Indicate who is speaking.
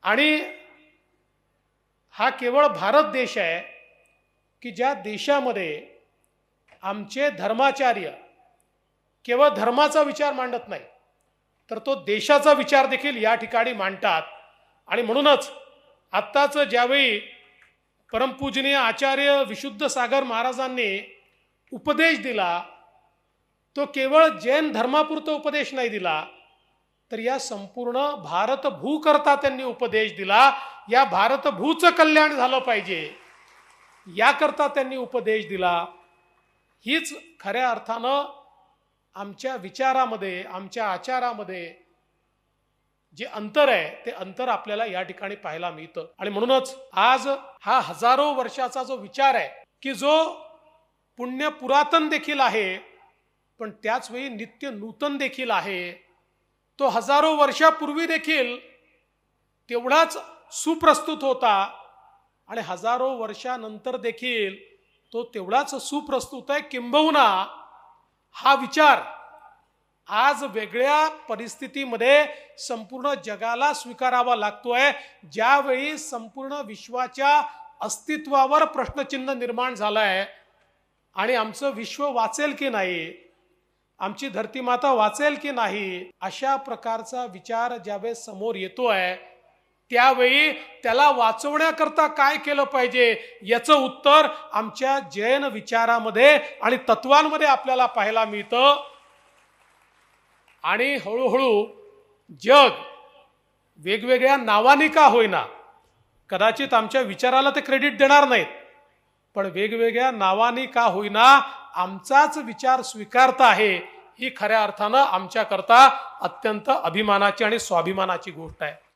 Speaker 1: आणि हा केवळ भारत देश आहे की ज्या देशामध्ये आमचे धर्माचार्य केवळ धर्माचा विचार मांडत नाही, तर तो देशाचा विचार देखील या ठिकाणी मांडतात. आणि म्हणूनच आत्ताच ज्यावेळी परमपूजनीय आचार्य विशुद्ध सागर महाराजांनी उपदेश दिला, तो केवळ जैन धर्मापुरता उपदेश नाही दिला, तर या संपूर्ण भारतभू करता त्यांनी उपदेश दिला. या भारतभूचं कल्याण झालं पाहिजे याकरता त्यांनी उपदेश दिला. हीच खऱ्या अर्थानं आमच्या विचारामध्ये, आमच्या आचारामध्ये जे अंतर आहे ते अंतर आपल्याला या ठिकाणी पाहायला मिळतं. आणि म्हणूनच आज हा हजारो वर्षाचा जो विचार आहे की जो पुण्य पुरातन देखील आहे पण त्याच वेळी नित्य नूतन देखील आहे, तो हजारो वर्षापूर्वी देखील तेवढाच सुप्रस्तुत होता आणि हजारो वर्षानंतर देखील तो तेवढाच सुप्रस्तुत आहे. किंबहुना हा विचार आज वेगळ्या परिस्थितीमध्ये संपूर्ण जगाला स्वीकारावा लागतोय, ज्यावेळी संपूर्ण विश्वाच्या अस्तित्वावर प्रश्नचिन्ह निर्माण झालाय. आणि आमचं विश्व वाचेल की नाही, आमची धरती माता वाचेल की नाही, अशा प्रकारचा विचार ज्यावेळेस समोर येतोय, त्यावेळी त्याला वाचवण्याकरता काय केलं पाहिजे याचं उत्तर आमच्या जैन विचारामध्ये आणि तत्वांमध्ये आपल्याला पाहायला मिळतं. आणि हळूहळू जग वेगवेगळ्या नावानी का होईना, कदाचित आमच्या विचाराला ते क्रेडिट देणार नाहीत, पण वेगवेगळ्या नावानी का होईना आमचाच विचार स्वीकारत आहे, ही खऱ्या अर्थानं आमच्याकरता अत्यंत अभिमानाची आणि स्वाभिमानाची गोष्ट आहे.